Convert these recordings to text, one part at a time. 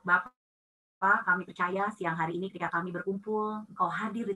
Bapa, kami percaya siang hari ini ketika kami berkumpul, Engkau hadir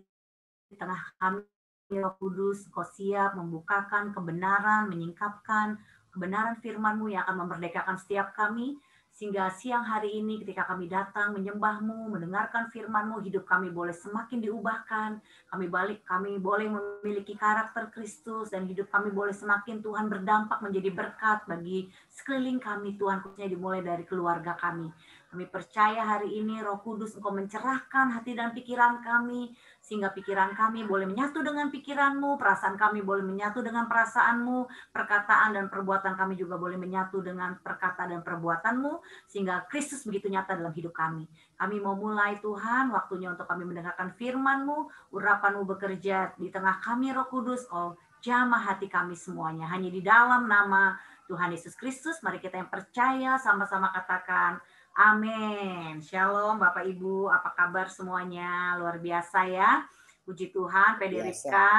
di tengah kami, Roh Kudus, Engkau siap membukakan kebenaran, menyingkapkan kebenaran firman-Mu yang akan memerdekakan setiap kami, sehingga siang hari ini ketika kami datang menyembah-Mu, mendengarkan firman-Mu, hidup kami boleh semakin diubahkan, kami boleh memiliki karakter Kristus, dan hidup kami boleh semakin Tuhan berdampak menjadi berkat bagi sekeliling kami, Tuhan, khususnya dimulai dari keluarga kami. Kami percaya hari ini Roh Kudus Engkau mencerahkan hati dan pikiran kami, sehingga pikiran kami boleh menyatu dengan pikiran-Mu, perasaan kami boleh menyatu dengan perasaan-Mu, perkataan dan perbuatan kami juga boleh menyatu dengan perkataan dan perbuatan-Mu, sehingga Kristus begitu nyata dalam hidup kami. Kami mau mulai Tuhan, waktunya untuk kami mendengarkan firman-Mu, urapan-Mu bekerja di tengah kami Roh Kudus, oh jamah hati kami semuanya. Hanya di dalam nama Tuhan Yesus Kristus, mari kita yang percaya sama-sama katakan, amin. Shalom Bapak Ibu, apa kabar semuanya? Luar biasa ya. Puji Tuhan, PD Biasa. Ripka,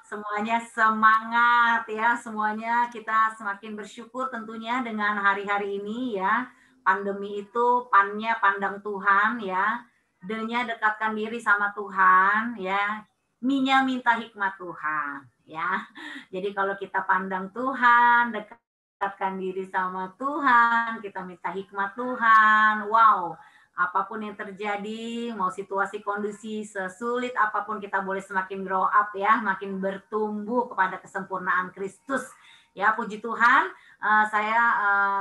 semuanya semangat ya. Semuanya kita semakin bersyukur tentunya dengan hari-hari ini ya. Pandemi itu pannya pandang Tuhan ya. D-nya dekatkan diri sama Tuhan ya. Mi-nya minta hikmat Tuhan ya. Jadi kalau kita pandang Tuhan, dekatkan diri sama Tuhan, kita minta hikmat Tuhan. Wow, apapun yang terjadi, mau situasi kondisi sesulit apapun, kita boleh semakin grow up ya, makin bertumbuh kepada kesempurnaan Kristus. Ya, puji Tuhan, saya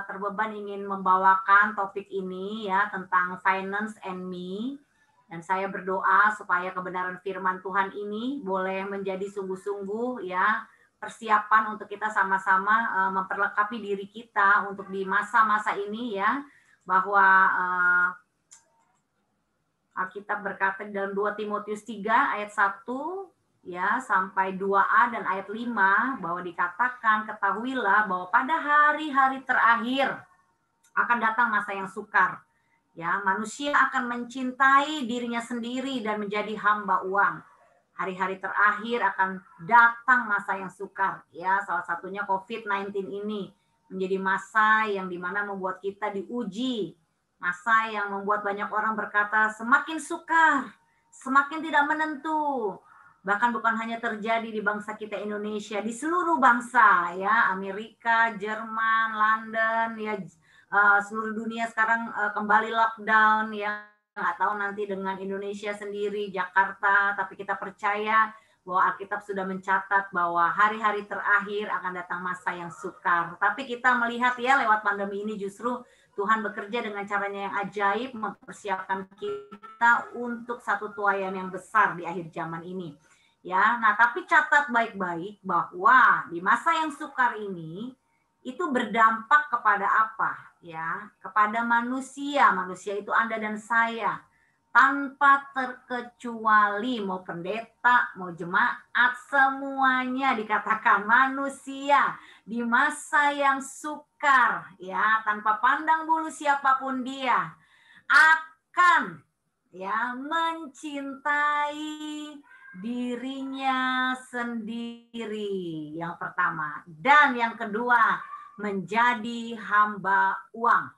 terbeban ingin membawakan topik ini ya tentang finance and me. Dan saya berdoa supaya kebenaran firman Tuhan ini boleh menjadi sungguh-sungguh ya persiapan untuk kita sama-sama memperlengkapi diri kita untuk di masa-masa ini ya, bahwa Alkitab berkata dalam 2 Timotius 3 ayat 1 ya sampai 2a dan ayat 5 bahwa dikatakan, ketahuilah bahwa pada hari-hari terakhir akan datang masa yang sukar. Ya, manusia akan mencintai dirinya sendiri dan menjadi hamba uang. Hari-hari terakhir akan datang masa yang sukar. Ya, salah satunya COVID-19 ini menjadi masa yang dimana membuat kita diuji. Masa yang membuat banyak orang berkata semakin sukar, semakin tidak menentu. Bahkan bukan hanya terjadi di bangsa kita Indonesia, di seluruh bangsa ya, Amerika, Jerman, London, ya seluruh dunia sekarang kembali lockdown ya, nggak tahu nanti dengan Indonesia sendiri, Jakarta, tapi kita percaya bahwa Alkitab sudah mencatat bahwa hari-hari terakhir akan datang masa yang sukar. Tapi kita melihat ya lewat pandemi ini justru Tuhan bekerja dengan caranya yang ajaib, mempersiapkan kita untuk satu tuaian yang besar di akhir zaman ini. Ya, nah tapi catat baik-baik bahwa di masa yang sukar ini itu berdampak kepada apa? Ya, kepada manusia. Manusia itu Anda dan saya. Tanpa terkecuali mau pendeta, mau jemaat, semuanya dikatakan manusia di masa yang sukar, ya, tanpa pandang bulu siapapun dia, akan ya mencintai dirinya sendiri. Yang pertama, dan yang kedua, menjadi hamba uang.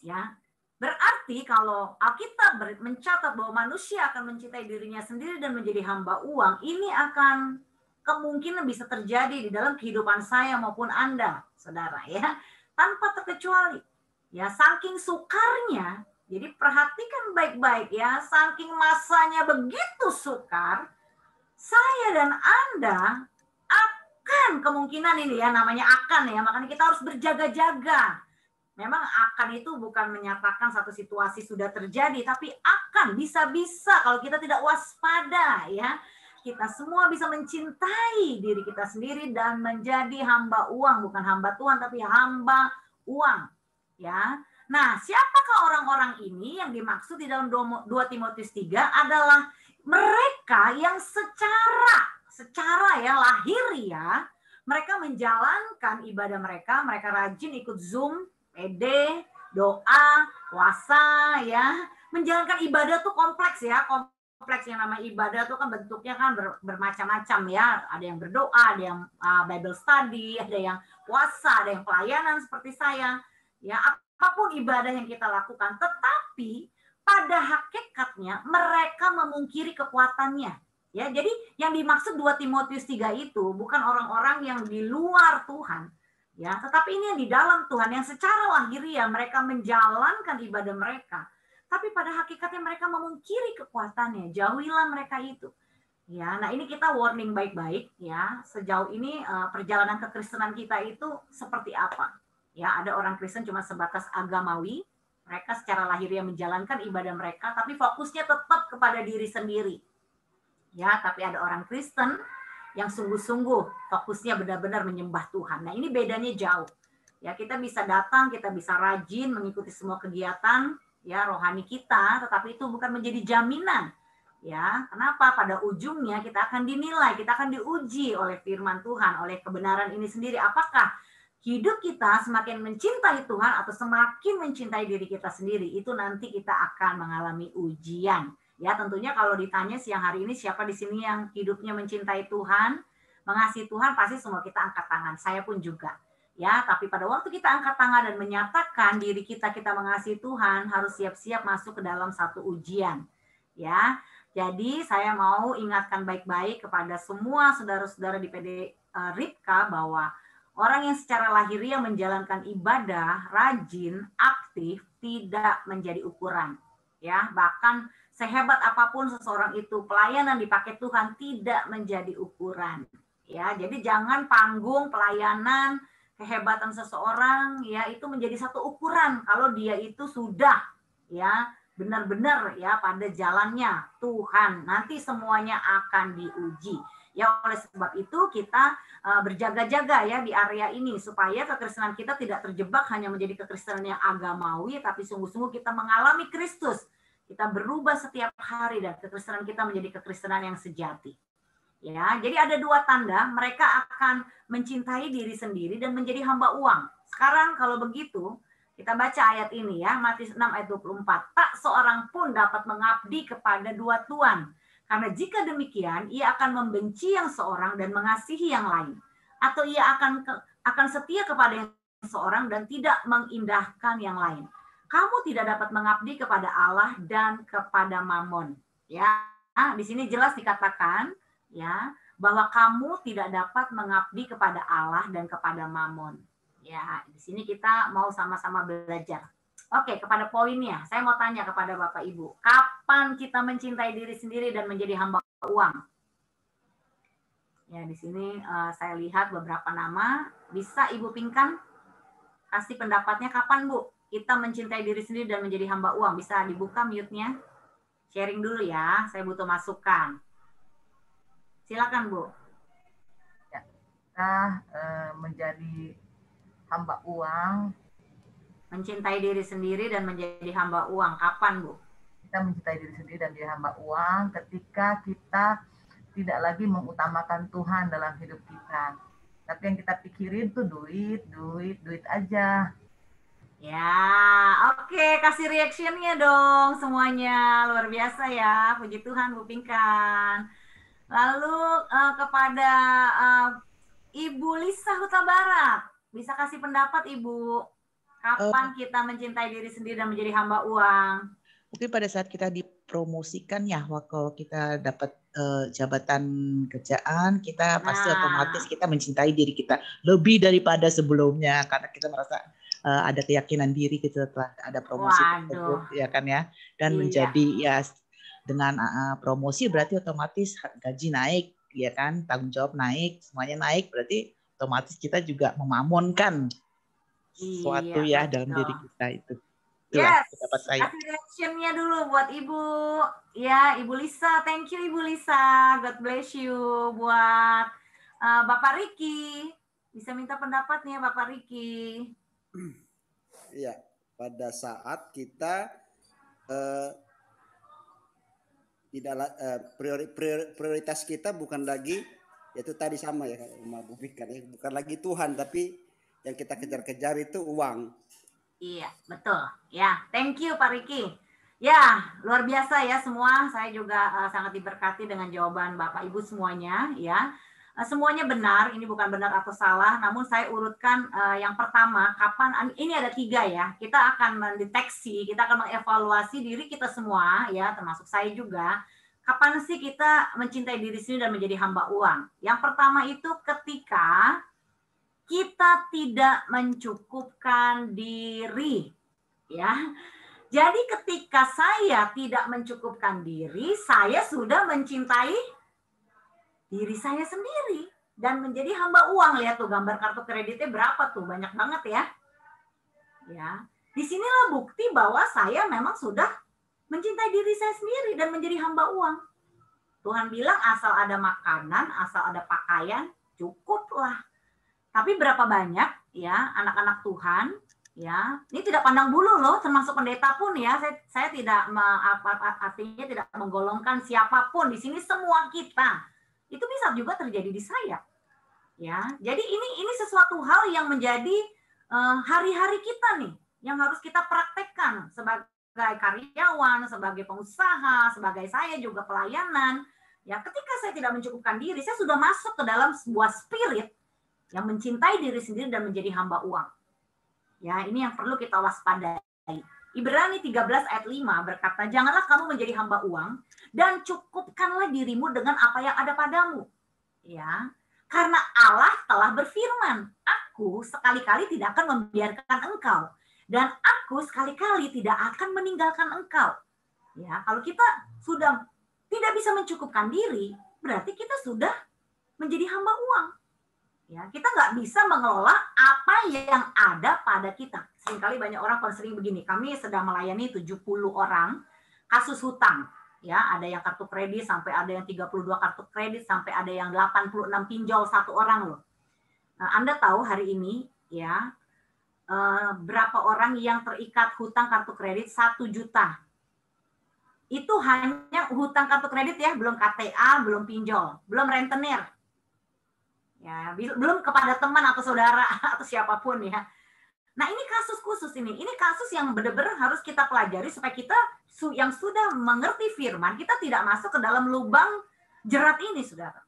Ya, berarti kalau Alkitab mencatat bahwa manusia akan mencintai dirinya sendiri dan menjadi hamba uang, ini akan kemungkinan bisa terjadi di dalam kehidupan saya maupun Anda, saudara ya, tanpa terkecuali. Ya, saking sukarnya, jadi perhatikan baik-baik ya, saking masanya begitu sukar, saya dan Anda akan kemungkinan ini ya, namanya akan ya, makanya kita harus berjaga-jaga. Memang akan itu bukan menyatakan satu situasi sudah terjadi, tapi akan bisa-bisa kalau kita tidak waspada ya. Kita semua bisa mencintai diri kita sendiri dan menjadi hamba uang, bukan hamba Tuhan tapi hamba uang. Ya. Nah, siapakah orang-orang ini yang dimaksud di dalam 2 Timotius 3 adalah mereka yang secara ya lahiriah mereka menjalankan ibadah mereka rajin ikut Zoom, PD, doa, puasa ya. Menjalankan ibadah tuh kompleks ya, kompleks yang nama ibadah tuh kan bentuknya kan bermacam-macam ya. Ada yang berdoa, ada yang Bible study, ada yang puasa, ada yang pelayanan seperti saya. Ya, apapun ibadah yang kita lakukan, tetapi pada hakikatnya mereka memungkiri kekuatannya. Ya, jadi yang dimaksud 2 Timotius 3 itu bukan orang-orang yang di luar Tuhan, ya, tetapi ini yang di dalam Tuhan, yang secara lahiriah mereka menjalankan ibadah mereka, tapi pada hakikatnya mereka memungkiri kekuatannya. Jauhilah mereka itu. Ya, nah ini kita warning baik-baik ya. Sejauh ini perjalanan kekristenan kita itu seperti apa? Ya, ada orang Kristen cuma sebatas agamawi, mereka secara lahiriah menjalankan ibadah mereka, tapi fokusnya tetap kepada diri sendiri. Ya, tapi ada orang Kristen yang sungguh-sungguh fokusnya benar-benar menyembah Tuhan. Nah, ini bedanya jauh. Ya, kita bisa datang, kita bisa rajin mengikuti semua kegiatan ya rohani kita, tetapi itu bukan menjadi jaminan. Ya, kenapa? Pada ujungnya kita akan dinilai, kita akan diuji oleh firman Tuhan, oleh kebenaran ini sendiri. Apakah hidup kita semakin mencintai Tuhan atau semakin mencintai diri kita sendiri? Itu nanti kita akan mengalami ujian. Ya, tentunya kalau ditanya siang hari ini siapa di sini yang hidupnya mencintai Tuhan, mengasihi Tuhan, pasti semua kita angkat tangan. Saya pun juga. Ya, tapi pada waktu kita angkat tangan dan menyatakan diri kita mengasihi Tuhan, harus siap-siap masuk ke dalam satu ujian. Ya, jadi saya mau ingatkan baik-baik kepada semua saudara-saudara di PD Ripka bahwa orang yang secara lahiriah menjalankan ibadah, rajin, aktif, tidak menjadi ukuran. Ya, bahkan sehebat apapun seseorang itu, pelayanan dipakai Tuhan tidak menjadi ukuran. Ya, jadi jangan panggung pelayanan, kehebatan seseorang ya itu menjadi satu ukuran kalau dia itu sudah ya benar-benar ya pada jalannya Tuhan. Nanti semuanya akan diuji. Ya oleh sebab itu kita berjaga-jaga ya di area ini supaya kekristenan kita tidak terjebak hanya menjadi kekristenan yang agamawi, tapi sungguh-sungguh kita mengalami Kristus. Kita berubah setiap hari dan kekristenan kita menjadi kekristenan yang sejati. Ya, jadi ada 2 tanda, mereka akan mencintai diri sendiri dan menjadi hamba uang. Sekarang kalau begitu, kita baca ayat ini ya, Matius 6 ayat 24. Tak seorang pun dapat mengabdi kepada 2 tuan. Karena jika demikian, ia akan membenci yang seorang dan mengasihi yang lain. Atau ia akan setia kepada yang seorang dan tidak mengindahkan yang lain. Kamu tidak dapat mengabdi kepada Allah dan kepada Mamon. Ya, di sini jelas dikatakan ya bahwa kamu tidak dapat mengabdi kepada Allah dan kepada Mamon. Ya, di sini kita mau sama-sama belajar. Oke, kepada poinnya, saya mau tanya kepada Bapak Ibu, kapan kita mencintai diri sendiri dan menjadi hamba uang? Ya, di sini saya lihat beberapa nama. Bisa Ibu Pinkan kasih pendapatnya kapan, Bu? Kita mencintai diri sendiri dan menjadi hamba uang. Bisa dibuka mute-nya? Sharing dulu ya, saya butuh masukan. Silakan, Bu. Ya, kita menjadi hamba uang. Mencintai diri sendiri dan menjadi hamba uang. Kapan, Bu? Kita mencintai diri sendiri dan menjadi hamba uang ketika kita tidak lagi mengutamakan Tuhan dalam hidup kita. Tapi yang kita pikirin tuh duit aja. Ya, oke. Kasih reaksinya dong semuanya. Luar biasa ya. Puji Tuhan, Bu Pinkan. Lalu kepada Ibu Lisa Huta Barat. Bisa kasih pendapat, Ibu. Kapan kita mencintai diri sendiri dan menjadi hamba uang? Mungkin pada saat kita dipromosikan ya, waktu kita dapat jabatan kerjaan, kita pasti otomatis kita mencintai diri kita lebih daripada sebelumnya karena kita merasa ada keyakinan diri kita setelah ada promosi tersebut, ya kan ya. Dan menjadi ya dengan promosi berarti otomatis gaji naik, ya kan, tanggung jawab naik, semuanya naik, berarti otomatis kita juga memamonkan sesuatu ya dalam diri kita itu. Itulah pendapat saya. Kasih reaction-nya dulu buat Ibu. Ya, Ibu Lisa. Thank you, Ibu Lisa. God bless you. Buat Bapak Riki. Bisa minta pendapatnya, Bapak Riki. Iya, pada saat kita prioritas kita bukan lagi, yaitu tadi sama ya, bukan lagi Tuhan, tapi yang kita kejar-kejar itu uang. Iya, betul. Ya, thank you Pak Riki. Ya, luar biasa ya semua. Saya juga sangat diberkati dengan jawaban Bapak Ibu semuanya ya. semuanya benar, ini bukan benar atau salah, namun saya urutkan yang pertama, kapan, ini ada 3 ya, kita akan mendeteksi, kita akan mengevaluasi diri kita semua, ya, termasuk saya juga, kapan sih kita mencintai diri sendiri dan menjadi hamba uang. Yang pertama itu ketika kita tidak mencukupkan diri, ya. Jadi ketika saya tidak mencukupkan diri, saya sudah mencintai diri saya sendiri dan menjadi hamba uang. Lihat tuh gambar kartu kreditnya berapa tuh, banyak banget ya. Ya, disinilah bukti bahwa saya memang sudah mencintai diri saya sendiri dan menjadi hamba uang. Tuhan bilang asal ada makanan, asal ada pakaian, cukuplah. Tapi berapa banyak ya anak-anak Tuhan, ya, ini tidak pandang bulu loh, termasuk pendeta pun ya. Saya tidak artinya tidak menggolongkan siapapun di sini, semua kita. Itu bisa juga terjadi di saya. Ya, jadi ini sesuatu hal yang menjadi hari-hari kita nih, yang harus kita praktekkan sebagai karyawan, sebagai pengusaha, sebagai saya juga pelayanan. Ya, ketika saya tidak mencukupkan diri, saya sudah masuk ke dalam sebuah spirit yang mencintai diri sendiri dan menjadi hamba uang. Ya, ini yang perlu kita waspadai. Ibrani 13 ayat 5 berkata, janganlah kamu menjadi hamba uang dan cukupkanlah dirimu dengan apa yang ada padamu. Ya, karena Allah telah berfirman, aku sekali-kali tidak akan membiarkan engkau dan aku sekali-kali tidak akan meninggalkan engkau. Ya, kalau kita sudah tidak bisa mencukupkan diri, berarti kita sudah menjadi hamba uang. Ya, kita nggak bisa mengelola apa yang ada pada kita. Seringkali banyak orang sering begini, kami sedang melayani 70 orang kasus hutang. Ya, ada yang kartu kredit, sampai ada yang 32 kartu kredit, sampai ada yang 86 pinjol satu orang loh. Nah, Anda tahu hari ini ya berapa orang yang terikat hutang kartu kredit 1 juta. Itu hanya hutang kartu kredit ya, belum KTA, belum pinjol, belum rentenir. Ya, belum kepada teman atau saudara atau siapapun ya. Nah, ini kasus khusus ini. Ini kasus yang benar-benar harus kita pelajari supaya kita yang sudah mengerti firman, kita tidak masuk ke dalam lubang jerat ini, Saudara.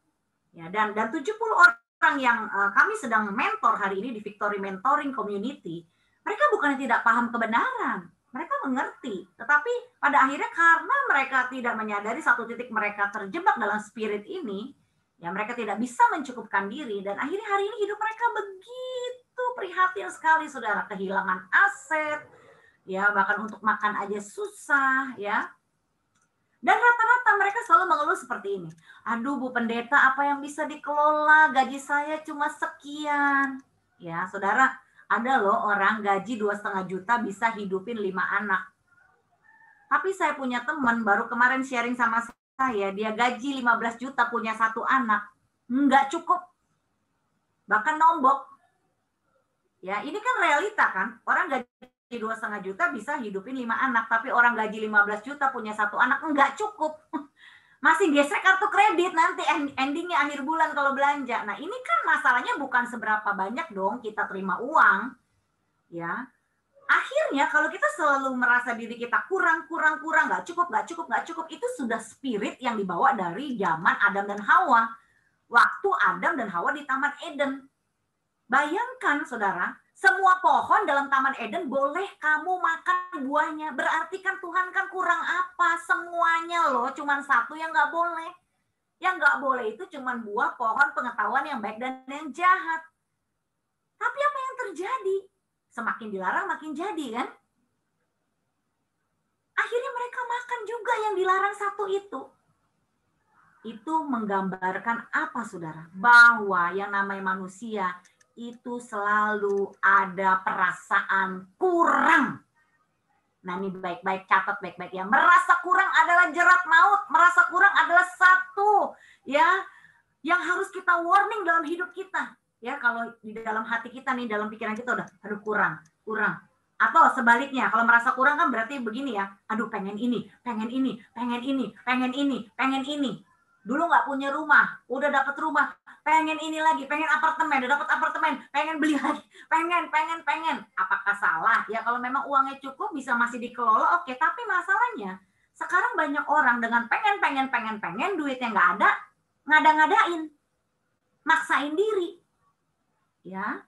Ya, dan 70 orang yang kami sedang mentor hari ini di Victory Mentoring Community, mereka bukan tidak paham kebenaran. Mereka mengerti, tetapi pada akhirnya karena mereka tidak menyadari satu titik mereka terjebak dalam spirit ini, ya mereka tidak bisa mencukupkan diri dan akhirnya hari ini hidup mereka begitu prihatin sekali, Saudara, kehilangan aset, ya bahkan untuk makan aja susah, ya. Dan rata-rata mereka selalu mengeluh seperti ini. Aduh, Bu Pendeta, apa yang bisa dikelola? Gaji saya cuma sekian. Ya, Saudara, ada loh orang gaji 2,5 juta bisa hidupin 5 anak. Tapi saya punya teman baru kemarin sharing sama saya, dia gaji 15 juta punya 1 anak, nggak cukup, bahkan nombok. Ya, ini kan realita kan, orang gaji 2,5 juta bisa hidupin 5 anak, tapi orang gaji 15 juta punya 1 anak, nggak cukup. Masih gesek kartu kredit, nanti endingnya akhir bulan kalau belanja. Nah, ini kan masalahnya bukan seberapa banyak dong kita terima uang. Ya, akhirnya kalau kita selalu merasa diri kita kurang, nggak cukup, itu sudah spirit yang dibawa dari zaman Adam dan Hawa. Waktu Adam dan Hawa di Taman Eden. Bayangkan, Saudara, semua pohon dalam Taman Eden boleh kamu makan buahnya. Berarti kan Tuhan kan kurang apa? Semuanya loh, cuman satu yang nggak boleh. Yang nggak boleh itu cuman buah pohon pengetahuan yang baik dan yang jahat. Tapi apa yang terjadi? Semakin dilarang makin jadi kan? Akhirnya mereka makan juga yang dilarang satu itu. Itu menggambarkan apa, Saudara? Bahwa yang namanya manusia itu selalu ada perasaan kurang. Nah, ini baik-baik, catat baik-baik ya. Merasa kurang adalah jerat maut. Merasa kurang adalah satu ya yang harus kita warning dalam hidup kita. Ya, kalau di dalam hati kita nih, dalam pikiran kita udah, aduh kurang. Atau sebaliknya, kalau merasa kurang kan berarti begini ya, aduh pengen ini. Dulu nggak punya rumah, udah dapat rumah, pengen ini lagi, pengen apartemen, udah dapat apartemen, pengen beli lagi, pengen. Apakah salah? Ya kalau memang uangnya cukup bisa masih dikelola, oke. Tapi masalahnya, sekarang banyak orang dengan pengen, duitnya nggak ada, ngada-ngadain. maksain diri. Ya.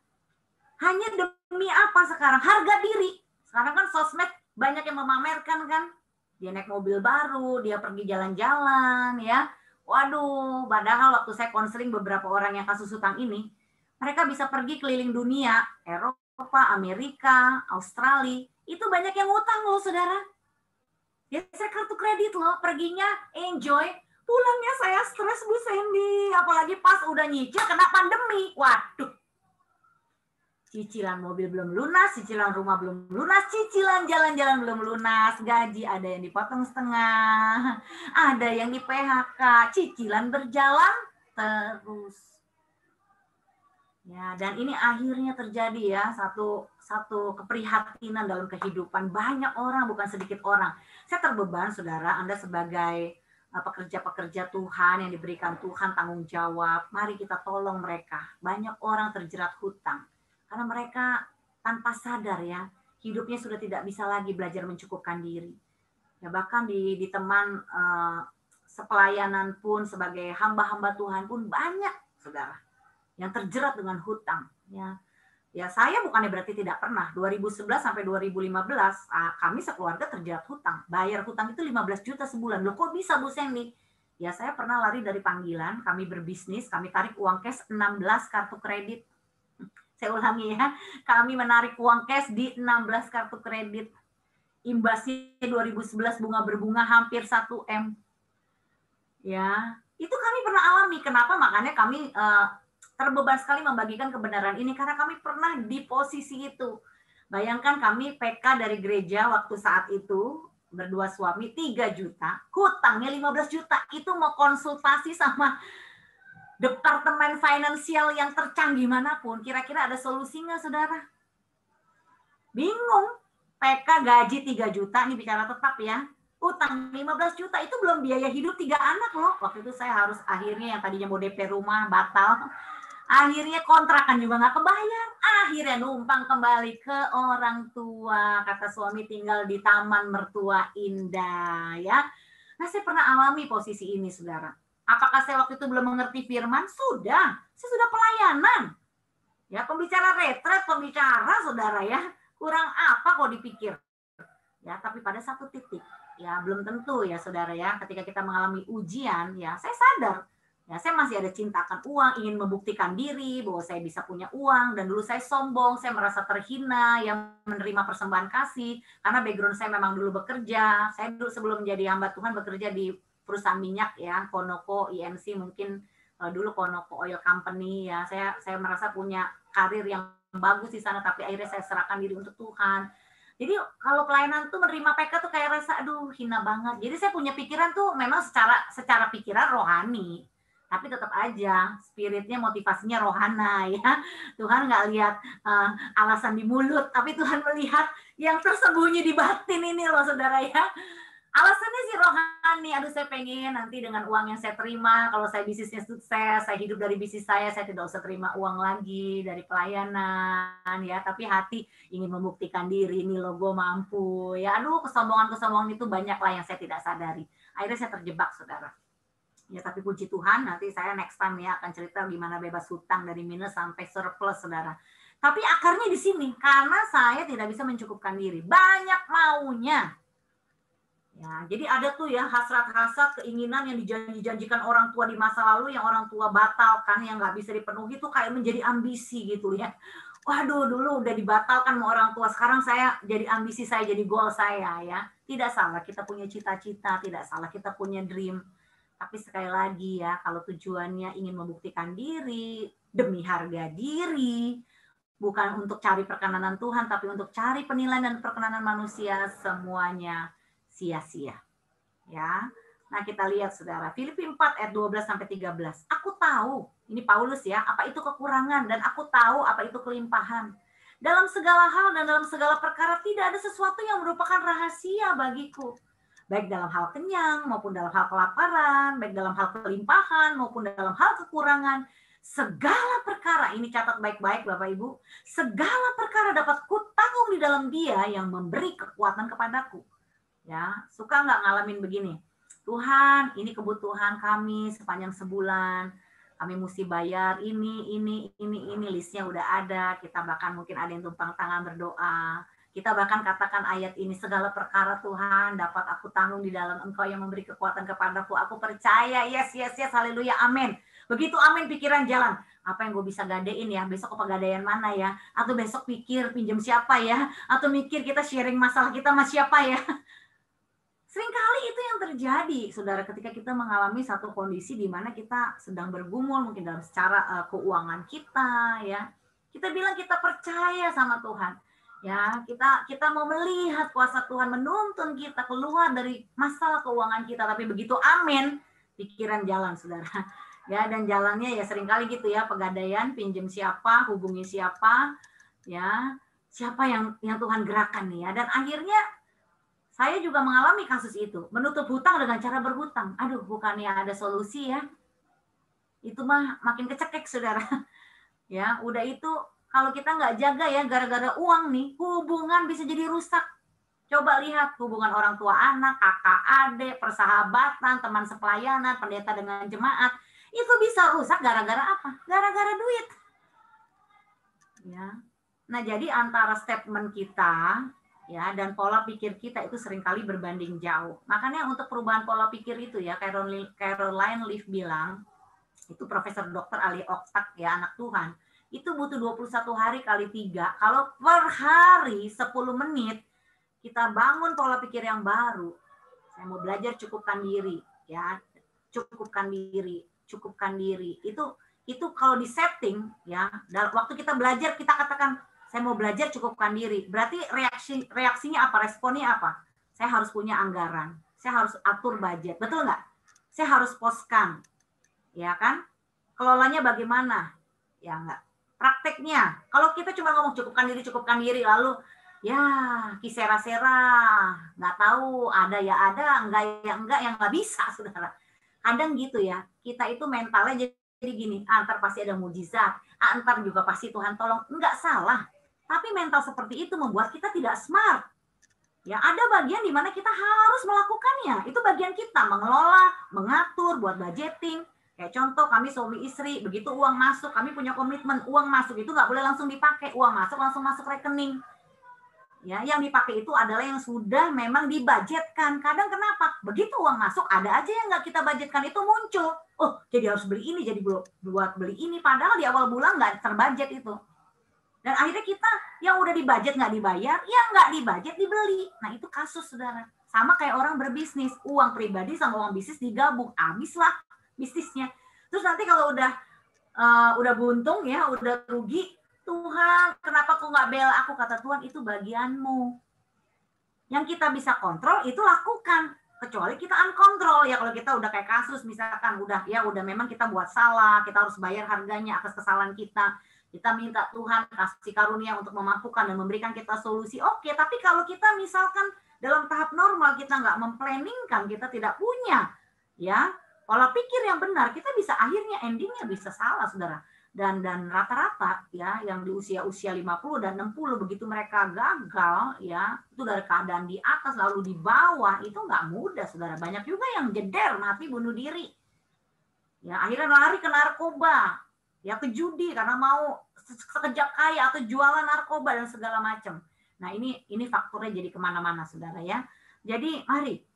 Hanya demi apa sekarang? Harga diri. Sekarang kan sosmed banyak yang memamerkan kan. Dia naik mobil baru, dia pergi jalan-jalan ya. Waduh, padahal waktu saya konseling beberapa orang yang kasus hutang ini, mereka bisa pergi keliling dunia, Eropa, Amerika, Australia, itu banyak yang utang loh saudara. Geser kartu kredit loh, perginya enjoy, pulangnya saya stres Bu Sandy, apalagi pas udah nyicil kena pandemi, waduh. Cicilan mobil belum lunas, cicilan rumah belum lunas, cicilan jalan-jalan belum lunas, gaji ada yang dipotong setengah, ada yang di PHK, cicilan berjalan terus. Ya, dan ini akhirnya terjadi ya satu keprihatinan dalam kehidupan banyak orang, bukan sedikit orang. Saya terbeban, saudara, Anda sebagai pekerja-pekerja Tuhan yang diberikan Tuhan tanggung jawab. Mari kita tolong mereka. Banyak orang terjerat hutang. Karena mereka tanpa sadar ya, hidupnya sudah tidak bisa lagi belajar mencukupkan diri. Ya bahkan di teman sepelayanan pun sebagai hamba-hamba Tuhan pun banyak, saudara, yang terjerat dengan hutang. Ya saya bukannya berarti tidak pernah. 2011 sampai 2015 kami sekeluarga terjerat hutang. Bayar hutang itu 15 juta sebulan. Loh kok bisa Bu Sandy? Ya saya pernah lari dari panggilan. Kami berbisnis, kami tarik uang cash 16 kartu kredit. Saya ulangi ya, kami menarik uang cash di 16 kartu kredit. Imbasnya 2011 bunga berbunga hampir 1 M. Ya, itu kami pernah alami. Kenapa? Makanya kami terbeban sekali membagikan kebenaran ini karena kami pernah di posisi itu. Bayangkan kami PK dari gereja waktu saat itu berdua suami 3 juta, hutangnya 15 juta. Itu mau konsultasi sama departemen finansial yang tercanggih manapun, kira-kira ada solusi nggak, saudara? Bingung. PK gaji 3 juta, ini bicara tetap ya. Utang 15 juta, itu belum biaya hidup 3 anak loh. Waktu itu saya harus akhirnya yang tadinya mau DP rumah, batal. Akhirnya kontrakan juga nggak kebayar. Akhirnya numpang kembali ke orang tua. Kata suami tinggal di taman mertua indah ya. Nah saya pernah alami posisi ini, saudara. Apakah saya waktu itu belum mengerti firman? Sudah. Saya sudah pelayanan. Ya, pembicara retret, pembicara, saudara ya. Kurang apa kok dipikir. Ya, tapi pada satu titik, ya belum tentu ya saudara ya. Ketika kita mengalami ujian, ya saya sadar. Ya, saya masih ada cinta akan uang, ingin membuktikan diri bahwa saya bisa punya uang. Dan dulu saya sombong, saya merasa terhina, yang menerima persembahan kasih. Karena background saya memang dulu bekerja. Saya dulu sebelum menjadi hamba Tuhan bekerja di perusahaan minyak ya, Konoko, IMC mungkin dulu Konoko Oil Company ya. Saya merasa punya karir yang bagus di sana, tapi akhirnya saya serahkan diri untuk Tuhan. Jadi kalau pelayanan tuh menerima PK tuh kayak rasa aduh hina banget. Jadi saya punya pikiran tuh memang secara pikiran rohani. Tapi tetap aja spiritnya, motivasinya rohana ya. Tuhan nggak lihat alasan di mulut, tapi Tuhan melihat yang tersembunyi di batin ini loh saudara ya. Alasannya sih rohani, aduh saya pengen nanti dengan uang yang saya terima, kalau saya bisnisnya sukses, saya hidup dari bisnis saya tidak usah terima uang lagi dari pelayanan ya, tapi hati ingin membuktikan diri, ini loh gue mampu ya. Aduh kesombongan itu banyak lah yang saya tidak sadari. Akhirnya saya terjebak saudara. Ya tapi puji Tuhan nanti saya next time ya akan cerita gimana bebas hutang dari minus sampai surplus saudara. Tapi akarnya di sini karena saya tidak bisa mencukupkan diri, banyak maunya. Ya, jadi ada tuh ya hasrat-hasrat, keinginan yang dijanjikan orang tua di masa lalu yang orang tua batalkan, yang nggak bisa dipenuhi itu kayak menjadi ambisi gitu ya. Waduh, dulu udah dibatalkan sama orang tua, sekarang saya jadi ambisi saya, jadi goal saya ya. Tidak salah kita punya cita-cita, tidak salah kita punya dream. Tapi sekali lagi ya, kalau tujuannya ingin membuktikan diri demi harga diri, bukan untuk cari perkenanan Tuhan, tapi untuk cari penilaian dan perkenanan manusia, semuanya sia-sia. Ya. Nah, kita lihat saudara, Filipi 4 ayat 12 sampai 13. Aku tahu, ini Paulus ya, apa itu kekurangan dan aku tahu apa itu kelimpahan. Dalam segala hal dan dalam segala perkara tidak ada sesuatu yang merupakan rahasia bagiku. Baik dalam hal kenyang maupun dalam hal kelaparan, baik dalam hal kelimpahan maupun dalam hal kekurangan. Segala perkara, ini catat baik-baik Bapak Ibu, segala perkara dapat kutanggung di dalam Dia yang memberi kekuatan kepadaku. Ya, suka nggak ngalamin begini? Tuhan, ini kebutuhan kami sepanjang sebulan. kami mesti bayar ini, listnya udah ada. Kita bahkan mungkin ada yang tumpang tangan berdoa. Kita bahkan katakan ayat ini, segala perkara Tuhan dapat aku tanggung di dalam Engkau yang memberi kekuatan kepadaku. Aku percaya, yes, haleluya, amin. Begitu amin, pikiran jalan. Apa yang gue bisa gadein ya? Besok ke pegadaian mana ya? Atau besok pikir pinjam siapa ya? Atau mikir kita sharing masalah kita sama siapa ya? Seringkali itu yang terjadi, saudara, ketika kita mengalami satu kondisi di mana kita sedang bergumul, mungkin dalam secara keuangan kita, ya. Kita bilang kita percaya sama Tuhan. Ya, kita mau melihat kuasa Tuhan menuntun kita keluar dari masalah keuangan kita, tapi begitu amin, pikiran jalan, saudara. Ya, dan jalannya ya seringkali gitu ya, pegadaian, pinjam siapa, hubungi siapa, ya, siapa yang Tuhan gerakan nih ya, dan akhirnya saya juga mengalami kasus itu, menutup hutang dengan cara berhutang. Aduh, bukannya ada solusi ya, itu mah makin kecekek, saudara. Ya, udah itu kalau kita nggak jaga ya, gara-gara uang nih, hubungan bisa jadi rusak. Coba lihat hubungan orang tua anak, kakak adik, persahabatan, teman sepelayanan, pendeta dengan jemaat, itu bisa rusak gara-gara apa? Gara-gara duit. Ya. Nah, jadi antara statement kita ya dan pola pikir kita itu seringkali berbanding jauh. Makanya untuk perubahan pola pikir itu ya, Caroline Leaf bilang, itu Profesor Dokter Ali Oktak ya, anak Tuhan, itu butuh 21 hari kali 3. Kalau per hari 10 menit kita bangun pola pikir yang baru. Saya mau belajar cukupkan diri, ya. Cukupkan diri. Itu kalau di setting ya, dalam waktu kita belajar kita katakan saya mau belajar cukupkan diri. Berarti reaksinya apa? Responnya apa? Saya harus punya anggaran. Saya harus atur budget. Betul nggak? Saya harus poskan. Ya kan? Kelolanya bagaimana? Ya enggak. Prakteknya, kalau kita cuma ngomong cukupkan diri, lalu ya kisera-sera, nggak tahu, ada ya ada, enggak yang nggak bisa, saudara. Kadang gitu ya, kita itu mentalnya jadi gini, ntar pasti ada mujizat, ntar juga pasti Tuhan tolong. Enggak salah, tapi mental seperti itu membuat kita tidak smart. Ya, ada bagian di mana kita harus melakukannya. Itu bagian kita, mengelola, mengatur, buat budgeting. Kayak contoh, kami suami istri, begitu uang masuk, kami punya komitmen, uang masuk itu nggak boleh langsung dipakai, uang masuk langsung masuk rekening. Ya, yang dipakai itu adalah yang sudah memang dibudgetkan. Kadang kenapa? Begitu uang masuk, ada aja yang nggak kita budgetkan itu muncul. Oh, jadi harus beli ini, jadi buat beli ini. Padahal di awal bulan nggak terbudget itu. Dan akhirnya kita yang udah dibudget nggak dibayar, yang nggak dibudget dibeli. Nah, itu kasus, saudara. Sama kayak orang berbisnis, uang pribadi sama uang bisnis digabung, habislah bisnisnya. Terus nanti kalau udah buntung ya, udah rugi, Tuhan, kenapa kok nggak bela aku? Kata Tuhan, itu bagianmu. Yang kita bisa kontrol itu lakukan. Kecuali kita unkontrol ya, kalau kita udah kayak kasus misalkan udah memang kita buat salah, kita harus bayar harganya atas kesalahan kita. Kita minta Tuhan kasih karunia untuk memampukan dan memberikan kita solusi. Oke, tapi kalau kita misalkan dalam tahap normal kita nggak memplanningkan, kita tidak punya ya pola pikir yang benar, kita bisa akhirnya endingnya bisa salah, saudara. Dan rata-rata ya yang di usia 50 dan 60 begitu mereka gagal ya, itu dari keadaan di atas lalu di bawah, itu nggak mudah, saudara. Banyak juga yang jeder, mati, bunuh diri. Ya, akhirnya lari ke narkoba, ya ke judi karena mau sekejap kaya atau jualan narkoba dan segala macam. Nah, ini faktornya jadi kemana-mana, saudara ya. Jadi mari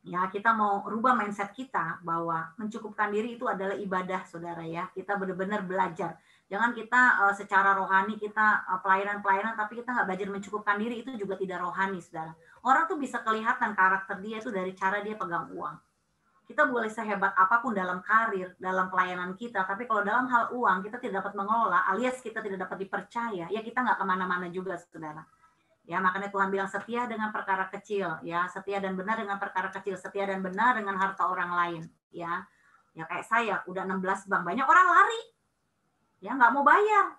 ya kita mau rubah mindset kita bahwa mencukupkan diri itu adalah ibadah, saudara ya. Kita benar-benar belajar. Jangan kita secara rohani kita pelayanan tapi kita nggak belajar mencukupkan diri, itu juga tidak rohani, saudara. Orang tuh bisa kelihatan karakter dia itu dari cara dia pegang uang. Kita boleh sehebat apapun dalam karir, dalam pelayanan kita, tapi kalau dalam hal uang kita tidak dapat mengelola, alias kita tidak dapat dipercaya, ya kita nggak kemana-mana juga, saudara. Ya, makanya Tuhan bilang setia dengan perkara kecil, ya, setia dan benar dengan perkara kecil, setia dan benar dengan harta orang lain, ya. Ya kayak saya udah 16 bank, banyak orang lari. Ya, nggak mau bayar.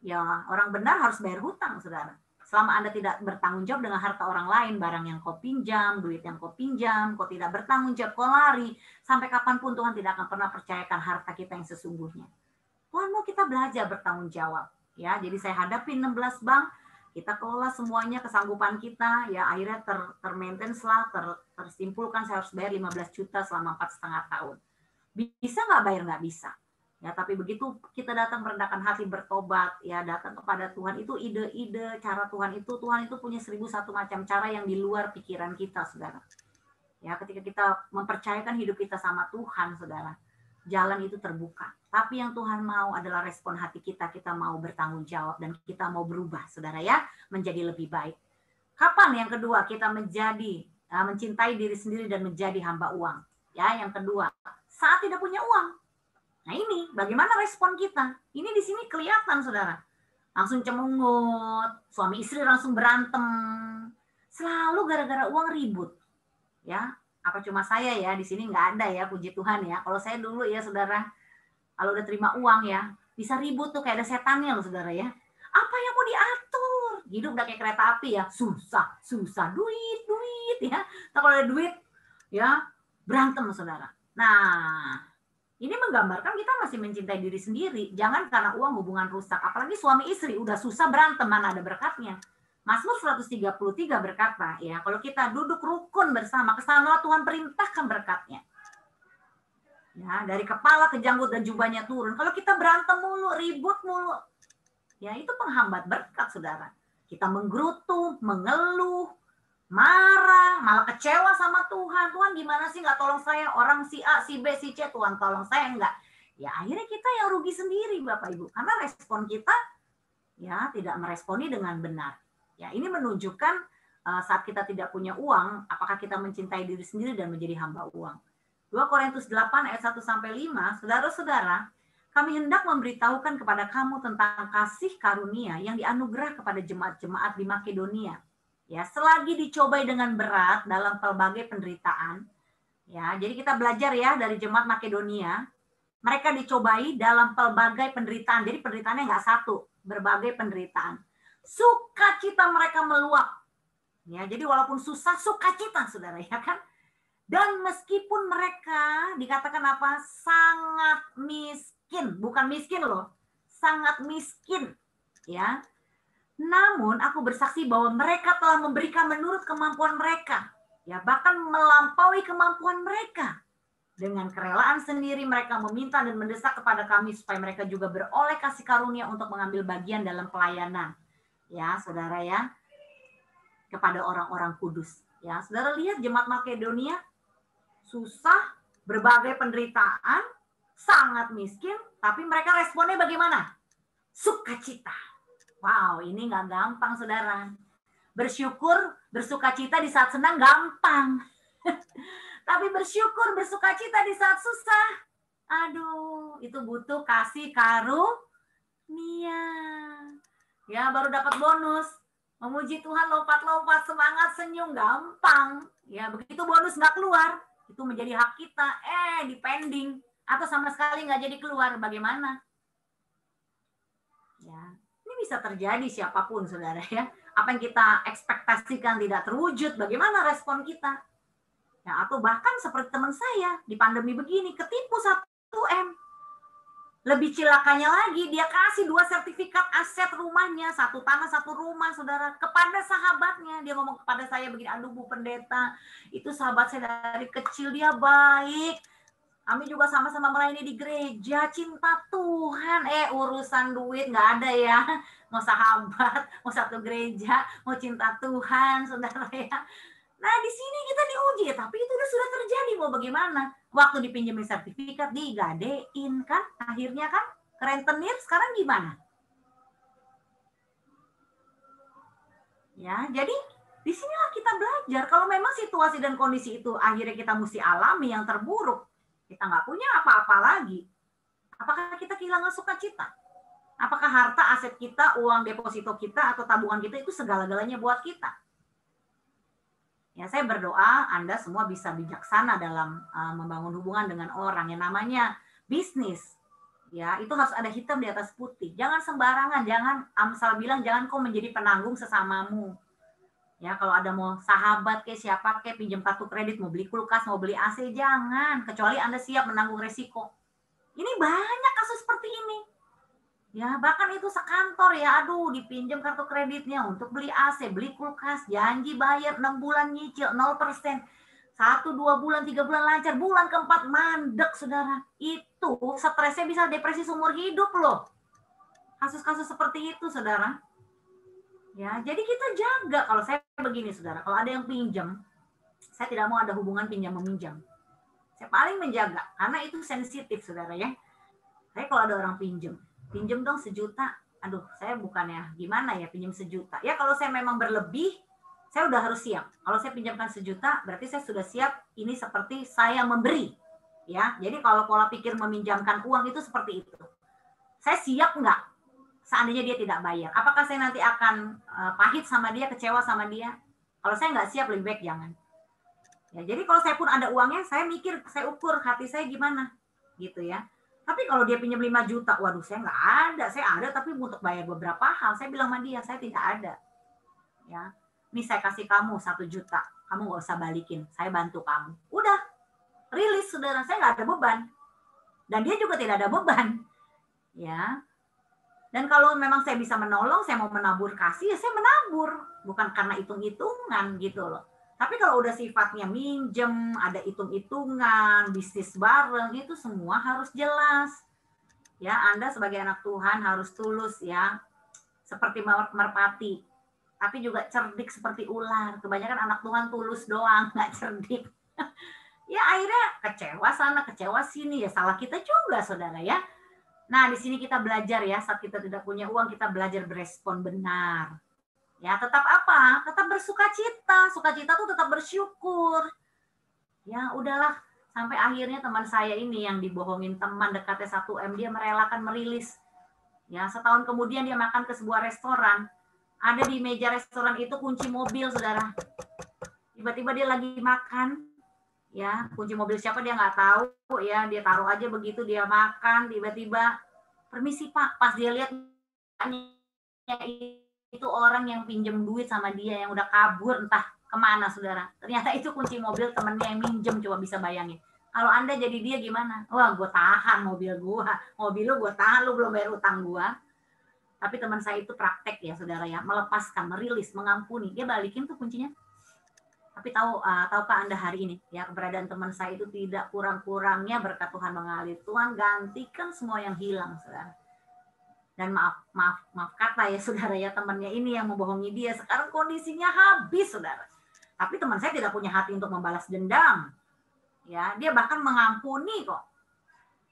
Ya, orang benar harus bayar hutang, saudara. Selama Anda tidak bertanggung jawab dengan harta orang lain, barang yang kau pinjam, duit yang kau pinjam, kau tidak bertanggung jawab, kau lari, sampai kapanpun Tuhan tidak akan pernah percayakan harta kita yang sesungguhnya. Tuhan mau kita belajar bertanggung jawab, ya. Jadi saya hadapi 16 bank, kita kelola semuanya kesanggupan kita, ya akhirnya termaintain lah, tersimpulkan saya harus bayar 15 juta selama 4,5 tahun. Bisa nggak bayar? Nggak bisa. Ya, tapi begitu kita datang merendahkan hati, bertobat, ya datang kepada Tuhan, itu ide-ide cara Tuhan itu punya 1001 macam cara yang di luar pikiran kita, saudara. Ya, ketika kita mempercayakan hidup kita sama Tuhan, saudara, jalan itu terbuka. Tapi yang Tuhan mau adalah respon hati kita mau bertanggung jawab dan kita mau berubah, saudara ya, menjadi lebih baik. Kapan yang kedua kita mencintai diri sendiri dan menjadi hamba uang? Ya, yang kedua, saat tidak punya uang. Nah ini, bagaimana respon kita? Ini di sini kelihatan, saudara. Langsung cemungut, suami istri langsung berantem. Selalu gara-gara uang ribut. Ya, apa cuma saya ya, di sini nggak ada ya, puji Tuhan ya. Kalau saya dulu ya, saudara, kalau udah terima uang ya, bisa ribut tuh kayak ada setannya loh, saudara ya. Apa yang mau diatur? Hidup udah kayak kereta api ya, susah, duit ya. Nah, kalau ada duit, ya berantem, saudara. Nah, ini menggambarkan kita masih mencintai diri sendiri. Jangan karena uang hubungan rusak. Apalagi suami istri udah susah berantem, mana ada berkatnya. Mazmur 133 berkata, ya kalau kita duduk rukun bersama, kesanalah Tuhan perintahkan berkatnya. Ya, dari kepala ke janggut dan jubahnya turun. Kalau kita berantem mulu, ribut mulu, ya itu penghambat berkat, saudara. Kita menggerutu, mengeluh, marah, malah kecewa sama Tuhan. Tuhan gimana sih nggak tolong saya? Orang si A, si B, si C, Tuhan tolong saya enggak. Ya akhirnya kita yang rugi sendiri, Bapak Ibu. Karena respon kita ya tidak meresponi dengan benar. Ya ini menunjukkan saat kita tidak punya uang, apakah kita mencintai diri sendiri dan menjadi hamba uang. 2 Korintus 8 ayat 1-5, saudara-saudara, kami hendak memberitahukan kepada kamu tentang kasih karunia yang dianugerah kepada jemaat-jemaat di Makedonia. Ya, selagi dicobai dengan berat dalam pelbagai penderitaan. Ya, jadi kita belajar ya dari jemaat Makedonia. Mereka dicobai dalam pelbagai penderitaan. Jadi penderitaannya nggak satu, berbagai penderitaan. Sukacita mereka meluap. Ya, jadi walaupun susah, sukacita, saudara ya kan. Dan meskipun mereka dikatakan apa? Sangat miskin, bukan miskin loh, sangat miskin, ya. Namun aku bersaksi bahwa mereka telah memberikan menurut kemampuan mereka. Ya, bahkan melampaui kemampuan mereka. Dengan kerelaan sendiri mereka meminta dan mendesak kepada kami supaya mereka juga beroleh kasih karunia untuk mengambil bagian dalam pelayanan. Ya, saudara ya. Kepada orang-orang kudus. Ya, saudara lihat jemaat Makedonia susah, berbagai penderitaan, sangat miskin, tapi mereka responnya bagaimana? Sukacita. Wow, ini nggak gampang, saudara. Bersyukur, bersukacita di saat senang gampang. Tapi bersyukur, bersukacita di saat susah. Aduh, itu butuh kasih karunia. Ya, baru dapat bonus. Memuji Tuhan, lompat-lompat, semangat, senyum, gampang. Ya, begitu bonus nggak keluar, itu menjadi hak kita. Dipending. Atau sama sekali nggak jadi keluar, bagaimana? Ya. Bisa terjadi siapapun, saudara ya. Apa yang kita ekspektasikan tidak terwujud, bagaimana respon kita? Ya, atau bahkan seperti teman saya di pandemi begini, ketipu 1M. Lebih cilakanya lagi, dia kasih 2 sertifikat aset rumahnya, 1 tanah 1 rumah, saudara, kepada sahabatnya. Dia ngomong kepada saya begini, aduh Bu Pendeta, itu sahabat saya dari kecil, dia baik. Kami juga sama-sama melayani di gereja, cinta Tuhan. Urusan duit nggak ada ya. Mau sahabat, mau satu gereja, mau cinta Tuhan, saudara ya. Nah, di sini kita diuji, tapi itu sudah terjadi. Mau bagaimana? Waktu dipinjemin sertifikat, digadein kan. Akhirnya kan, kerentenir, sekarang gimana? Ya, jadi di sinilah kita belajar. Kalau memang situasi dan kondisi itu akhirnya kita mesti alami yang terburuk, kita nggak punya apa-apa lagi. Apakah kita kehilangan sukacita? Apakah harta, aset kita, uang deposito kita, atau tabungan kita itu segala-galanya buat kita? Ya, saya berdoa Anda semua bisa bijaksana dalam membangun hubungan dengan orang. Yang namanya bisnis, ya itu harus ada hitam di atas putih. Jangan sembarangan, jangan Amsal bilang jangan kau menjadi penanggung sesamamu. Ya, kalau ada mau sahabat kayak siapa kayak pinjam kartu kredit, mau beli kulkas, mau beli AC, jangan. Kecuali Anda siap menanggung resiko. Ini banyak kasus seperti ini. Ya, bahkan itu sekantor ya, aduh dipinjam kartu kreditnya untuk beli AC, beli kulkas, janji bayar 6 bulan nyicil 0%. 1, 2 bulan, 3 bulan lancar, bulan keempat mandek, saudara. Itu stresnya bisa depresi seumur hidup loh. Kasus-kasus seperti itu, saudara. Ya, jadi kita jaga. Kalau saya begini, saudara, kalau ada yang pinjam, saya tidak mau ada hubungan pinjam meminjam. Saya paling menjaga, karena itu sensitif, saudara ya. Saya kalau ada orang pinjam dong 1 juta. Aduh, saya bukannya gimana ya pinjam 1 juta. Ya kalau saya memang berlebih, saya udah harus siap. Kalau saya pinjamkan 1 juta, berarti saya sudah siap. Ini seperti saya memberi. Ya, jadi kalau pola pikir meminjamkan uang itu seperti itu. Saya siap nggak? Seandainya dia tidak bayar, apakah saya nanti akan pahit sama dia, kecewa sama dia? Kalau saya nggak siap, lebih baik jangan. Ya, jadi kalau saya pun ada uangnya, saya mikir, saya ukur hati saya gimana, gitu ya. Tapi kalau dia pinjam 5 juta, waduh saya nggak ada, saya ada tapi untuk bayar beberapa hal. Saya bilang sama dia, saya tidak ada. Ya, nih saya kasih kamu 1 juta, kamu nggak usah balikin, saya bantu kamu. Udah, rilis saudara, saya nggak ada beban. Dan dia juga tidak ada beban. Ya. Dan kalau memang saya bisa menolong, saya mau menabur kasih, ya saya menabur. Bukan karena hitung-hitungan gitu loh. Tapi kalau udah sifatnya minjem, ada hitung-hitungan, bisnis bareng, itu semua harus jelas. Ya, Anda sebagai anak Tuhan harus tulus ya. Seperti merpati. Tapi juga cerdik seperti ular. Kebanyakan anak Tuhan tulus doang, nggak cerdik. Ya akhirnya kecewa sana, kecewa sini. Ya salah kita juga, saudara ya. Nah, di sini kita belajar ya, saat kita tidak punya uang, kita belajar berespon benar. Ya, tetap apa? Tetap bersukacita. Sukacita tuh tetap bersyukur. Ya, udahlah. Sampai akhirnya teman saya ini yang dibohongin teman dekatnya 1M, dia merelakan merilis. Ya, setahun kemudian dia makan ke sebuah restoran. Ada di meja restoran itu kunci mobil, saudara. Tiba-tiba dia lagi makan. Ya, kunci mobil siapa dia nggak tahu ya, dia taruh aja begitu, dia makan, tiba-tiba permisi Pak, pas dia lihat itu orang yang pinjam duit sama dia yang udah kabur entah kemana, saudara. Ternyata itu kunci mobil temennya yang minjem, coba bisa bayangin. Kalau Anda jadi dia gimana? Wah, gue tahan mobil lu gue tahan, lu belum bayar utang gue. Tapi teman saya itu praktek ya, saudara ya, melepaskan, merilis, mengampuni, dia balikin tuh kuncinya. Tapi tahukah Anda hari ini ya, keberadaan teman saya itu tidak kurang-kurangnya berkat Tuhan mengalir. Tuhan gantikan semua yang hilang, saudara. Dan maaf kata ya, saudara ya, temannya ini yang membohongi dia sekarang kondisinya habis, saudara. Tapi teman saya tidak punya hati untuk membalas dendam. Ya, dia bahkan mengampuni kok.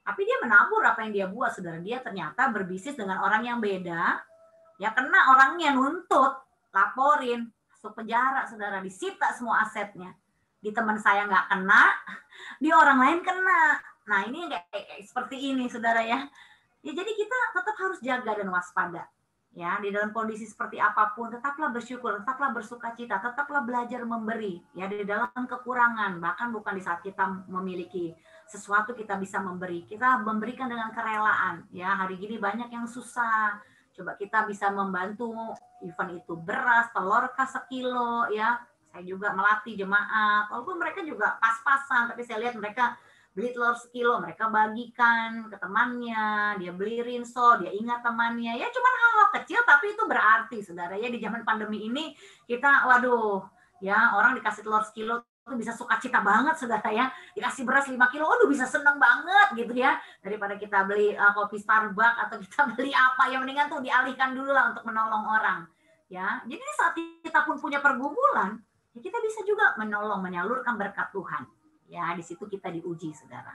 Tapi dia menabur apa yang dia buat, saudara. Dia ternyata berbisnis dengan orang yang beda. Ya, kena orangnya nuntut, laporin. Penjara, saudara, disita semua asetnya. Di teman saya nggak kena, di orang lain kena. Nah, ini kayak seperti ini, saudara ya. Ya, jadi kita tetap harus jaga dan waspada. Ya, di dalam kondisi seperti apapun, tetaplah bersyukur, tetaplah bersukacita, tetaplah belajar memberi. Ya, di dalam kekurangan, bahkan bukan di saat kita memiliki sesuatu kita bisa memberi. Kita memberikan dengan kerelaan. Ya, hari ini banyak yang susah. Coba kita bisa membantu, event itu beras, telur sekilo ya. Saya juga melatih jemaat, walaupun mereka juga pas-pasan, tapi saya lihat mereka beli telur sekilo, mereka bagikan ke temannya, dia beli rinso, dia ingat temannya. Ya cuma hal-hal kecil, tapi itu berarti, saudara ya. Di zaman pandemi ini kita, waduh, ya orang dikasih telur sekilo itu bisa sukacita banget, saudara ya. Dikasih beras 5 kilo, aduh bisa seneng banget gitu ya. Daripada kita beli kopi Starbucks atau kita beli apa, yang mendingan tuh dialihkan dulu lah untuk menolong orang. Ya, jadi saat kita pun punya pergumulan, ya kita bisa juga menolong, menyalurkan berkat Tuhan. Ya, di situ kita diuji, saudara.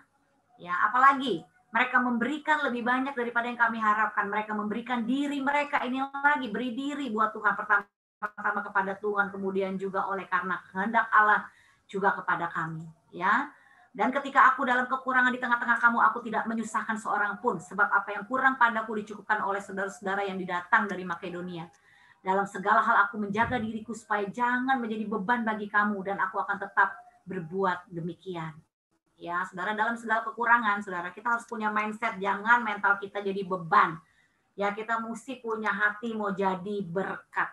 Ya, apalagi mereka memberikan lebih banyak daripada yang kami harapkan. Mereka memberikan diri mereka, ini lagi beri diri buat Tuhan, pertama kepada Tuhan, kemudian juga oleh karena kehendak Allah juga kepada kami, ya. Dan ketika aku dalam kekurangan di tengah-tengah kamu, aku tidak menyusahkan seorang pun, sebab apa yang kurang padaku dicukupkan oleh saudara-saudara yang didatang dari Makedonia. Dalam segala hal aku menjaga diriku supaya jangan menjadi beban bagi kamu, dan aku akan tetap berbuat demikian. Ya, saudara, dalam segala kekurangan, saudara, kita harus punya mindset, jangan mental kita jadi beban. Ya, kita mesti punya hati mau jadi berkat.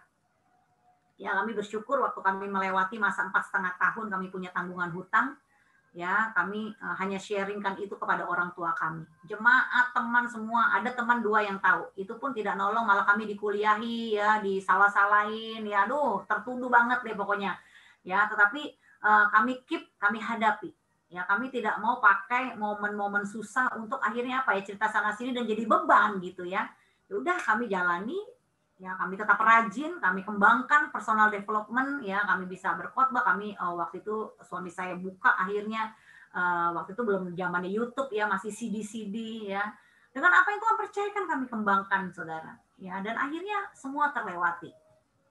Ya, kami bersyukur waktu kami melewati masa 4,5 tahun kami punya tanggungan hutang. Ya, kami hanya sharingkan itu kepada orang tua kami. Jemaat, teman semua, ada teman 2 yang tahu. Itu pun tidak nolong, malah kami dikuliahi ya, disalah-salahin ya. Aduh, tertuduh banget deh pokoknya. Ya, tetapi kami hadapi. Ya, kami tidak mau pakai momen-momen susah untuk akhirnya apa ya, cerita sana sini dan jadi beban gitu ya. Ya udah kami jalani, ya kami tetap rajin, kami kembangkan personal development, ya kami bisa berkhotbah, kami waktu itu suami saya buka akhirnya, waktu itu belum zamannya YouTube ya, masih CD-CD ya. Dengan apa yang Tuhan percayakan kami kembangkan saudara. Ya, dan akhirnya semua terlewati.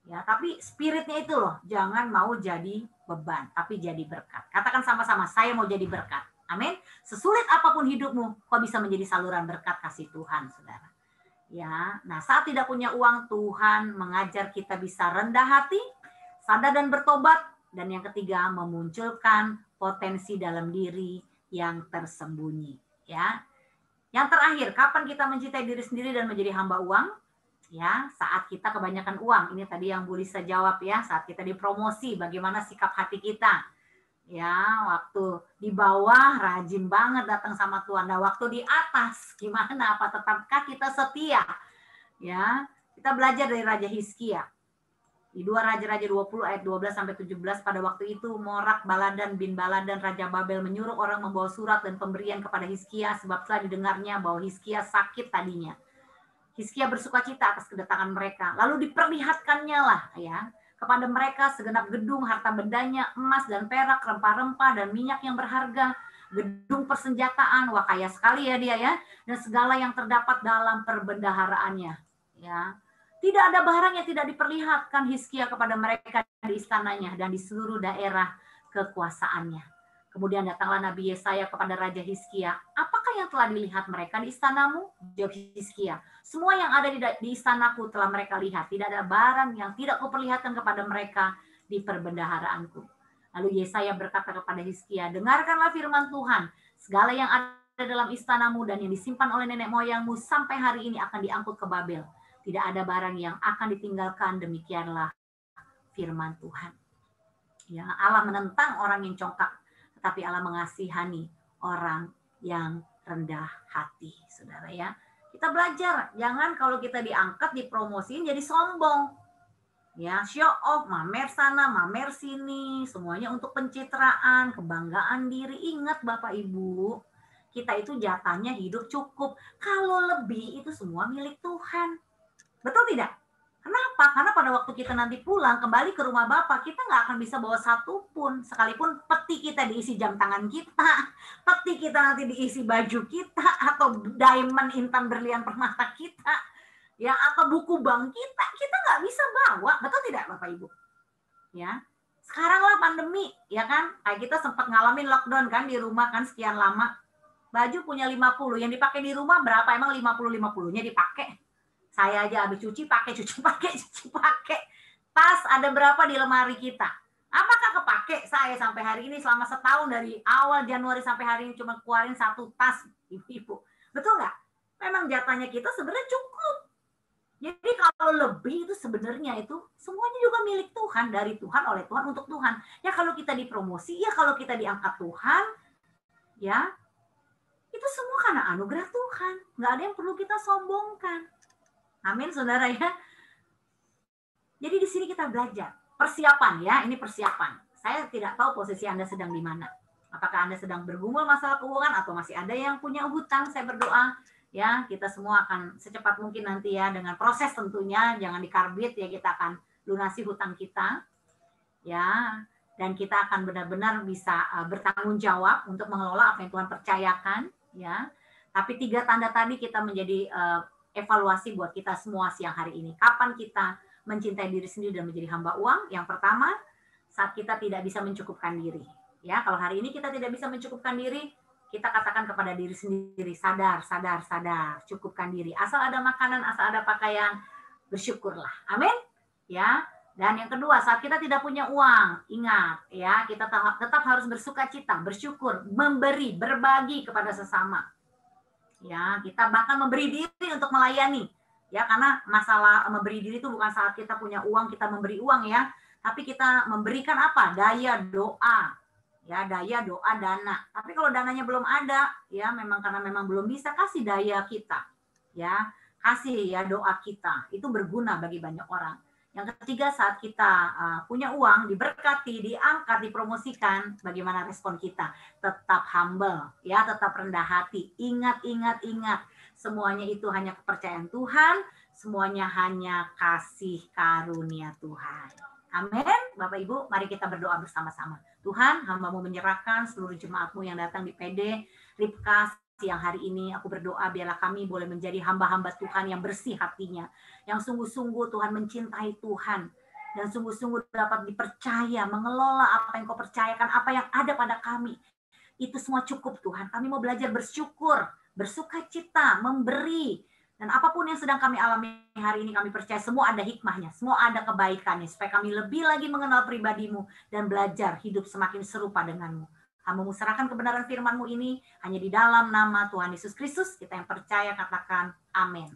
Ya, tapi spiritnya itu loh, jangan mau jadi beban, tapi jadi berkat. Katakan sama-sama, saya mau jadi berkat. Amin. Sesulit apapun hidupmu, kau bisa menjadi saluran berkat kasih Tuhan, saudara. Ya, nah saat tidak punya uang, Tuhan mengajar kita bisa rendah hati, sadar dan bertobat, dan yang ketiga memunculkan potensi dalam diri yang tersembunyi. Ya, yang terakhir, kapan kita mencintai diri sendiri dan menjadi hamba uang? Ya, saat kita kebanyakan uang. Ini tadi yang Bu Lisa jawab ya, saat kita dipromosi, bagaimana sikap hati kita. Ya, waktu di bawah rajin banget datang sama Tuhan. Nah, waktu di atas gimana? Apa tetapkah kita setia? Ya, kita belajar dari Raja Hizkia. Di 2 Raja-Raja 20 ayat 12 sampai 17, pada waktu itu Morak Baladan bin Baladan Raja Babel menyuruh orang membawa surat dan pemberian kepada Hizkia sebab telah didengarnya bahwa Hizkia sakit tadinya. Hizkia bersukacita atas kedatangan mereka. Lalu diperlihatkannya lah ya kepada mereka segenap gedung, harta bendanya, emas dan perak, rempah-rempah dan minyak yang berharga, gedung persenjataan, wah kaya sekali ya dia ya, dan segala yang terdapat dalam perbendaharaannya. Ya, tidak ada barang yang tidak diperlihatkan Hizkia kepada mereka di istananya dan di seluruh daerah kekuasaannya. Kemudian datanglah Nabi Yesaya kepada Raja Hizkia. Apakah yang telah dilihat mereka di istanamu? Jawab Hizkia. Semua yang ada di istanaku telah mereka lihat. Tidak ada barang yang tidak kuperlihatkan kepada mereka di perbendaharaanku. Lalu Yesaya berkata kepada Hizkia, dengarkanlah firman Tuhan. Segala yang ada dalam istanamu dan yang disimpan oleh nenek moyangmu sampai hari ini akan diangkut ke Babel. Tidak ada barang yang akan ditinggalkan. Demikianlah firman Tuhan. Ya, Allah menentang orang yang congkak, tapi Allah mengasihani orang yang rendah hati, saudara ya. Kita belajar, jangan kalau kita diangkat, dipromosiin jadi sombong. Ya, show off, mamer sana, mamer sini, semuanya untuk pencitraan, kebanggaan diri. Ingat Bapak Ibu, kita itu jatahnya hidup cukup. Kalau lebih itu semua milik Tuhan. Betul tidak? Kenapa? Karena pada waktu kita nanti pulang kembali ke rumah Bapak, kita nggak akan bisa bawa satu pun. Sekalipun peti kita diisi jam tangan kita, peti kita nanti diisi baju kita, atau diamond intan berlian permata kita, ya, atau buku bank kita nggak bisa bawa. Betul tidak Bapak Ibu? Ya, sekarang lah pandemi, ya kan? Kayak kita sempat ngalamin lockdown kan di rumah kan sekian lama. Baju punya 50, yang dipakai di rumah berapa? Emang 50-50-nya dipakai? Saya aja habis cuci pakai. Tas ada berapa di lemari kita? Apakah kepake? Saya sampai hari ini selama setahun dari awal Januari sampai hari ini cuma keluarin 1 tas, ibu-ibu. Betul nggak? Memang jatahnya kita sebenarnya cukup. Jadi kalau lebih itu sebenarnya itu semuanya juga milik Tuhan, dari Tuhan, oleh Tuhan, untuk Tuhan. Ya kalau kita dipromosi, ya kalau kita diangkat Tuhan, ya itu semua karena anugerah Tuhan. Nggak ada yang perlu kita sombongkan. Amin, saudara ya. Jadi di sini kita belajar persiapan ya, ini persiapan. Saya tidak tahu posisi Anda sedang di mana. Apakah Anda sedang bergumul masalah keuangan atau masih ada yang punya hutang? Saya berdoa ya, kita semua akan secepat mungkin nanti ya, dengan proses tentunya, jangan dikarbit ya, kita akan lunasi hutang kita. Ya, dan kita akan benar-benar bisa bertanggung jawab untuk mengelola apa yang Tuhan percayakan ya. Tapi 3 tanda tadi kita menjadi evaluasi buat kita semua siang hari ini. Kapan kita mencintai diri sendiri dan menjadi hamba uang? Yang pertama, saat kita tidak bisa mencukupkan diri. Ya, kalau hari ini kita tidak bisa mencukupkan diri, kita katakan kepada diri sendiri, sadar, cukupkan diri. Asal ada makanan, asal ada pakaian, bersyukurlah. Amin. Ya. Dan yang kedua, saat kita tidak punya uang, ingat ya, kita tetap harus bersukacita, bersyukur, memberi, berbagi kepada sesama. Ya, kita bahkan memberi diri untuk melayani. Ya, karena masalah memberi diri itu bukan saat kita punya uang kita memberi uang ya, tapi kita memberikan apa? Daya doa. Ya, daya doa, dana. Tapi kalau dananya belum ada, ya memang karena memang belum bisa, kasih daya kita. Ya, kasih ya doa kita. Itu berguna bagi banyak orang. Yang ketiga, saat kita punya uang, diberkati, diangkat, dipromosikan, bagaimana respon kita? Tetap humble, ya, tetap rendah hati. Ingat, semuanya itu hanya kepercayaan Tuhan, semuanya hanya kasih karunia Tuhan. Amin. Bapak Ibu, mari kita berdoa bersama-sama. Tuhan, hamba-Mu menyerahkan seluruh jemaat-Mu yang datang di PD, Ribka, siang hari ini aku berdoa biarlah kami boleh menjadi hamba-hamba Tuhan yang bersih hatinya, yang sungguh-sungguh Tuhan mencintai Tuhan, dan sungguh-sungguh dapat dipercaya, mengelola apa yang Kau percayakan, apa yang ada pada kami. Itu semua cukup Tuhan. Kami mau belajar bersyukur, bersukacita, memberi. Dan apapun yang sedang kami alami hari ini, kami percaya semua ada hikmahnya, semua ada kebaikannya, supaya kami lebih lagi mengenal pribadi-Mu dan belajar hidup semakin serupa dengan-Mu. Hamba-Mu serahkan kebenaran firman-Mu ini hanya di dalam nama Tuhan Yesus Kristus. Kita yang percaya katakan amin.